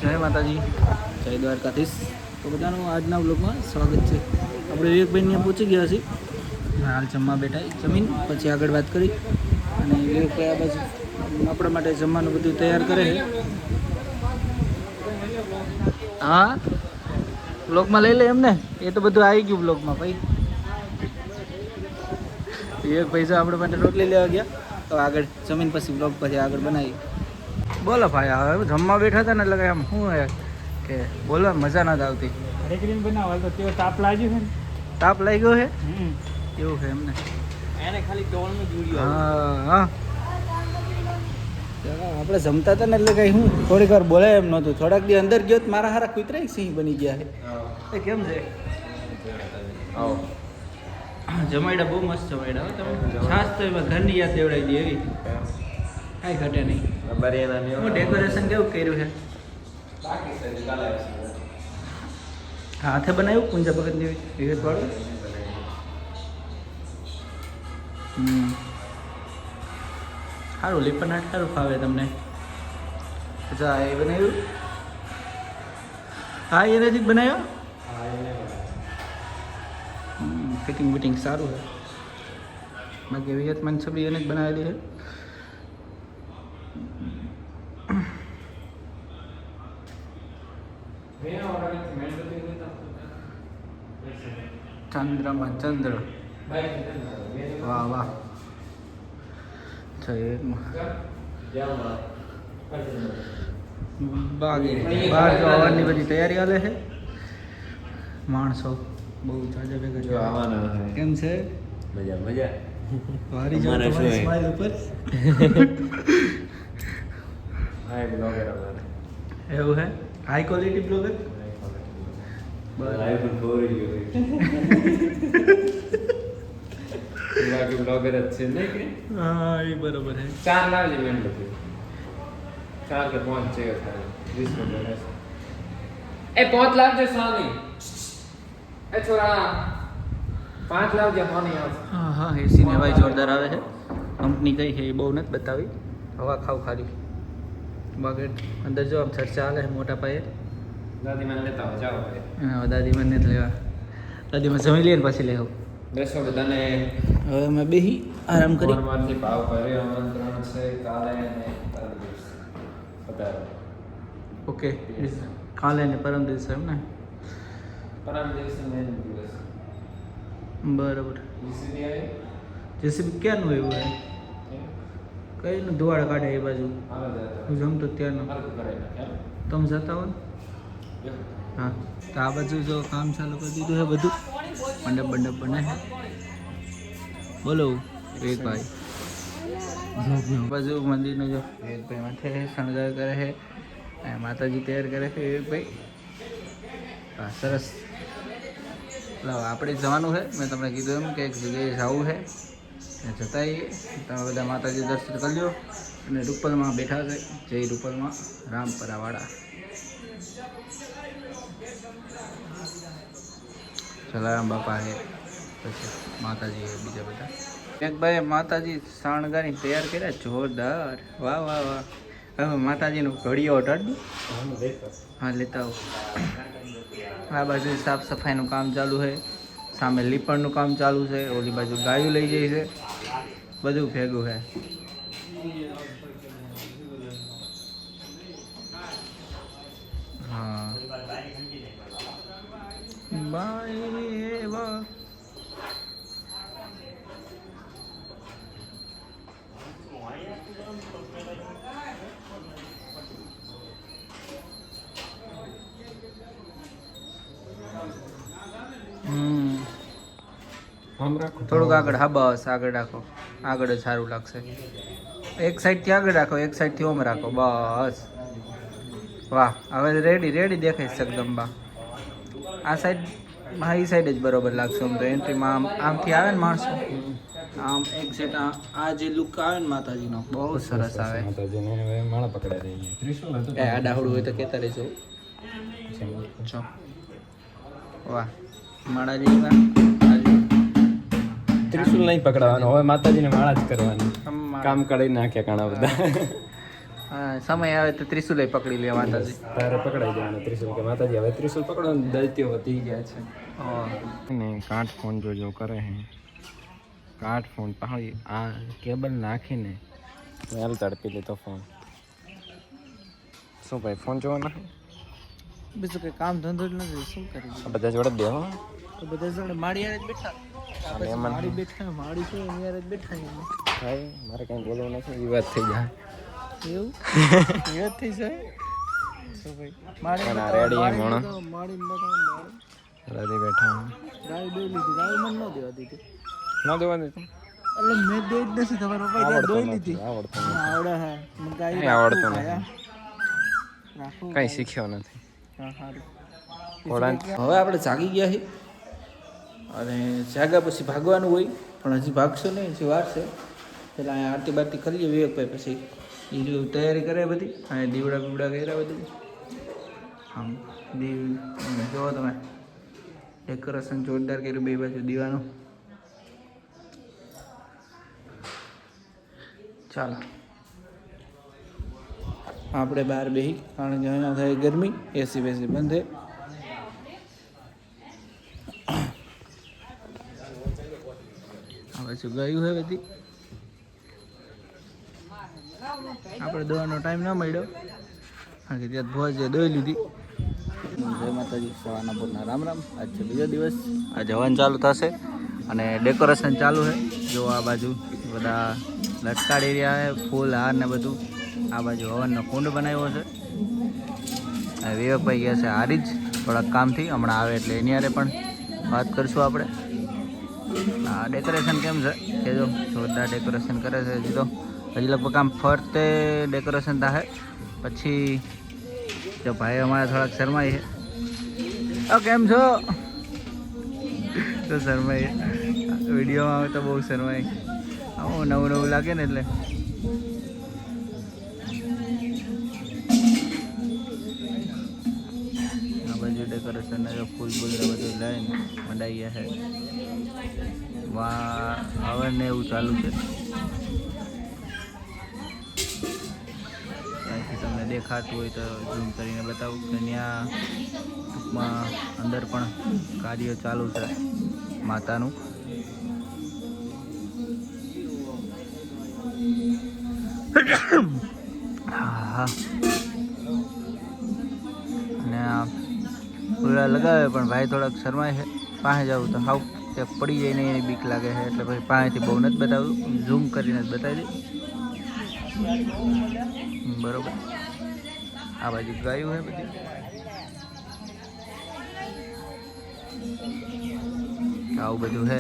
જય માતાજી, જય દ્વારકાધીશ. તો બધાનું આજના વ્લોગમાં સ્વાગત છે. આપણે વિવેકભાઈ ત્યાં પહોંચી ગયા છીએ. હાલ જમવા બેઠા જમીન પછી આગળ વાત કરી. અને વિવેકભાઈ આ બાજુ આપણા માટે જમવાનું બધું તૈયાર કરે છે. હા, વ્લોગમાં લઈ લે એમને, એ તો બધું આવી ગયું વ્લોગમાં ભાઈ. વિવેકભાઈ જો આપણા માટે રોટલી લેવા ગયા. તો આગળ જમીન પછી વ્લોગ પછી આગળ બનાવી. બોલો ભાઈ, હવે જમવા બેઠા હતા ને એટલે આમ શું હે કે બોલો મજા નથી આવતી. રેકડીને બનાવો તો તેઓ તાપ લાગ્યો છે ને. તાપ લાગ્યો છે એવું છે એમને. એને ખાલી ટોળનું જુડ્યું. હા હા, આપણે જમતા હતા ને એટલે કઈ હું થોડીક વાર બોલાય એમ નહોતું. થોડાક દી અંદર ગયો તો મારા હારા કૂતરાય સિંહ બની ગયા છે. કેમ છે? જમાડ્યા બહુ મસ્ત જમાડ્યા. તમે છાસ તો એમાં ઘરની યાદ દેવડાવી દે એવી કાંઈ ઘટે નહીં. હું ડેકોરેશન કેવું કર્યું છે? હાથે બનાવ્યું પૂંજા ભગત જેવી વિગત વાળું. સારું લીપન આટ સારું ફાવે તમને. અચ્છા, એ બનાવ્યું? હા, એનાથી જ બનાવ્યો. ફિટિંગ વિટિંગ સારું છે. બાકી વિયતમાન છબી એને જ બનાવેલી છે. ચંદ્રમાં ચંદ્ર, વાહ વાહ. બહાર જવાની બધી તૈયારી હાલે છે. માણસો બહુ જાજા ભેગા આવવાના. કેમ છે? મજા મજા. વારી જો તમારી સ્માઈલ ઉપર. હાઈ બ્લોગર અમારે. એવું હે? High quality blogger. લાઈવ પણ બોરી ગયો. બાકી બ્લોગર જ છે નહીં કે? હા, એ બરોબર હે. 4 લાવજે મેં બધું. 4 કે 5 છે ખાલી 20 મિનિટ રહેશે. એ 5 લાવજે સાની. એ છોરા 5 લાવજે હોની આવશે. હા હા, એસી ને હવાઈ જોરદાર આવે છે. કંપની કઈ છે એ બહુ નથી બતાવી. હવા ખાવ ખાલી. બાકી અંદર જો આમ ચર્ચા હાલે છે મોટા પાયે. દાદી મને લેતા આવો જાઓ ભાઈ. હા, દાદી મને નથી લેવા. દાદીમાં જમી લઈએ ને પછી લેવું. બેસો બધાને. હવે અમે બેહી આરામ કરી. પરમારથી ભાવ ભર્યો આમંત્રણ છે કાલે અને પરમ દિવસે. પધારો. ઓકે, કાલે ને પરમ દિવસે એમ ને? પરમ દિવસે મેન દિવસ. બરાબર. જીસીબી આવે. જેસીબી ક્યાંનું એવું હે? કઈનું ધુવાડ કાઢે એ બાજુ? આવે જતા. હું જમતો ત્યારનું. મારું કરાઈ નાખે. તમે જતા હો ને? હા, તો આ બાજુ જો કામ ચાલુ કરી દીધું છે બધું. મંડપ મંડપ બને છે. બોલો વિવેકભાઈ. બાજુ મંદિરનો જો વિવેકભાઈ માથે શણગાર કરે છે. માતાજી તૈયાર કરે છે વિવેકભાઈ. હા, સરસ. લાવો, આપણે જવાનું છે. મેં તમને કીધું એમ કે એક જગ્યાએ જવું છે. જતા આવીએ. તમે બધા માતાજી દર્શન કરી લો. અને રૂપલમાં બેઠા છે. જય રૂપલમાં રામપરાવાળા. જલારામ બાપા છે, પછી માતાજી છે, બીજા બધા. એક ભાઈ માતાજી શણગારી તૈયાર કર્યા જોરદાર. વાહ વાહ વાહ. હવે માતાજીનું ઘડીઓ અટાડ. હા, લેતા આવો. આ બાજુ સાફ સફાઈનું કામ ચાલુ છે. સામે લીપણનું કામ ચાલુ છે. ઓલી બાજુ ગાયું લઈ જાય છે. બધું ભેગું છે. હા, બાય વાહ. થોડુંક આગળ. હા, બસ આગળ રાખો. આગળ જ સારું લાગશે. એક સાઈડથી આગળ રાખો, એક સાઈડથી ઓમ રાખો. બસ, વાહ. હવે રેડી રેડી દેખાય છે જગદંબા. આ સાઈડ, હા, એ સાઈડ જ બરોબર લાગશે. આમ તો એન્ટ્રીમાં આમથી આવે ને માણસો, આમ એક સેટ આ જે લુક આવે ને માતાજીનો બહુ સરસ આવે. માતાજીને હવે માળા પકડાઈ દઈએ. ત્રિશુલ હતું. એ આ ડાહડું હોય તો કહેતા રહેજો. ચો, વાહ. માળાજી ત્રિશુલ નહીં પકડાવાનું, હવે માતાજીને માળા જ કરવાની. કામ કરી નાખ્યા ઘણા બધા. હા સમય આવે તો ત્રિશુલ પકડી લે માતાજી. તારે પકડાઈ જવાનું ત્રિશુલ કે માતાજી હવે ત્રિશુલ પકડો ને દૈત્યો વધી ગયા છે. ને કાઠ ફોન જો કરે હે કાઠ ફોન પાહી આ કેબલ નાખીને મેલ તડપી લીધો ફોન. શું ભાઈ ફોન જોવાનો હે? બીજું કઈ કામ ધંધો જ નથી, શું કરી આ બધા જોડે બેહો તો બધા જોડે માડી યાર જ બેઠા. અને એમાં માડી બેઠા, માડી છે એની યાર જ બેઠા છે. ભાઈ મારે કંઈ બોલવું નથી, વિવાદ થઈ જાય. એવું વિવાદ થઈ જાય. શું ભાઈ માડી પણ આ રેડી હે મોણો માડી રાધી બેઠા ગાય દોઈ લીધી. ગાય મને ન દેવા દીધી. ન દેવા દીધું એટલે મેં દોઈ જ નથી. તમારા પપ્પાએ ત્યાં દોઈ લીધી. આવડતું આવડે હા મને ગાય નથી આવડતું નથી રાખું. કંઈ શીખ્યો નથી. હા સારું. ઘોડા હવે આપણે જાગી ગયા છીએ અને જાગ્યા પછી ભાગવાનું હોય પણ હજી ભાગશો નહીં, હજી વાર છે. એટલે અહીંયા આરતી બારતી કરીએ વિવેકભાઈ, પછી એ તૈયારી કરે બધી અને દીવડા બીવડા કર્યા બધું. આમ દીવ જુઓ તમે ડેકોરેશન જોરદાર કર્યું બે બાજુ દીવાનું. ચાલો આપણે બહાર બેસી, કારણ કે અહીંયા થાય ગરમી, એસી બેસી બંધ છે. પછી ગયું હે બધી આપણે દવાનો ટાઈમ ન મળ્યો કારણ કે ત્યાં ભોજ દોઈ લીધી. જય માતાજી, સવારના પૂરના રામ રામ. આજ છે બીજો દિવસ, આજે હવન ચાલુ થશે અને ડેકોરેશન ચાલુ છે. જો આ બાજુ બધા લટકાડી રહ્યા છે, ફૂલ હાર ને બધું. આ બાજુ હવનનો કુંડ બનાવ્યો છે. વિવેકભાઈ ગયા છે હારી જ થોડાક કામથી, હમણાં આવે એટલે એની હારે પણ વાત કરીશું આપણે. આ ડેકોરેશન કેમ છે કે જો જોરદાર ડેકોરેશન કરે છે. હજી તો હજી લગભગ આમ ફરતે ડેકોરેશન થાય પછી. જો ભાઈ અમારે થોડાક શરમાઈ છે. કેમ છો? તો શરમાઈ વિડીયોમાં આવે તો બહુ શરમાઈ. આવું નવું નવું લાગે ને એટલે. આ બાજુ ડેકોરેશન ફૂલ બૂલ બધું લઈને મંડાઈ ગયા છે. હવન ને એવું ચાલુ છે. ત્યાંથી તમને દેખાતું હોય તો ઝૂમ કરીને બતાવું કે ત્યાં ટૂંકમાં અંદર પણ કાર્ય ચાલુ છે માતાનું. હા અને આ ફૂલા લગાવે પણ ભાઈ થોડાક શરમાય છે. પાસે જવું તો હાવ તે પડી જાય નહીં, એની બીક લાગે છે એટલે પછી પાસેથી બહુ નથી બતાવ્યું, ઝૂમ કરીને જ બતાવી દઈ. બરોબર. આ બાજુ ગાયું છે બધી. આવું બધું છે.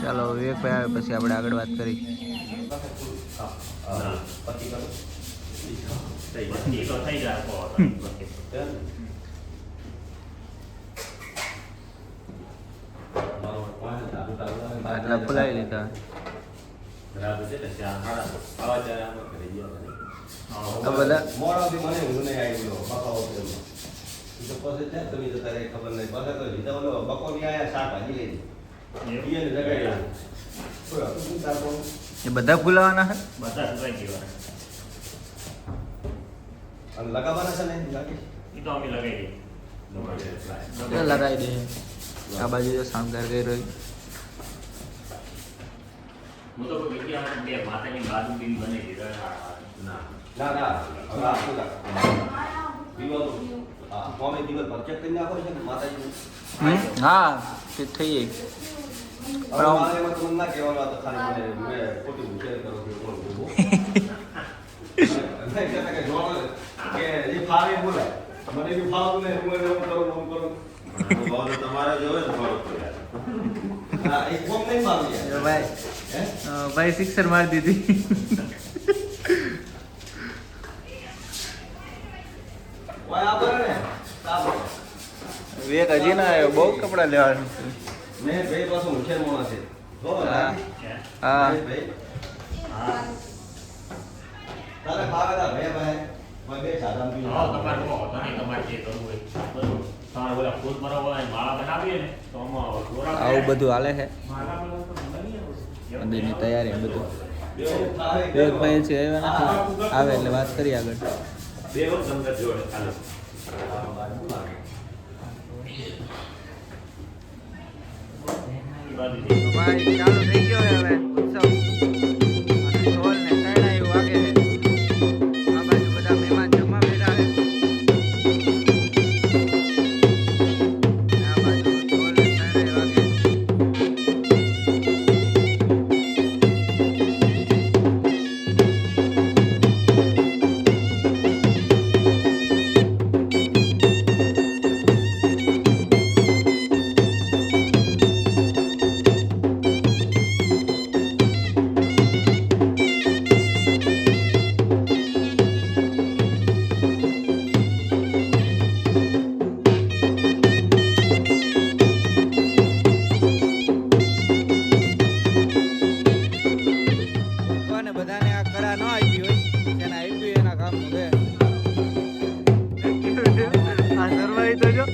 ચાલો વિવેકભાઈ આવે પછી આપણે આગળ વાત કરી. આટલા ફુલાવી લીધા. એ બધા ફુલાવાના છે. લગાવી દે. આ બાજુ તો શાનદાર ગઈ રહી. હા તે થઈ ભાઈ સિક્સર મારી દીધી. વેક હજી ના આવ્યો, બહુ કપડા લેવાનું છે. હા આવું બધું હાલે છે. અંદરની તૈયારી ને બધું વિવેકભાઈ છે આવ્યા નથી, આવે એટલે વાત કરીએ આગળ. ભાઈ ચાલુ થઈ ગયો છે હવે ઉત્સવ અને ઢોલ ને શરણાઈ વાગે છે. આ બાજુ બધા મહેમાન જમવા બેઠા છે. આ બાજુ ઢોલ ને શરણાઈ વાગે. ભગવાને બધાને આ કળા ન આપી હોય, જેને આપ્યું એના કામનું છે. આ સરવાઈ તો જો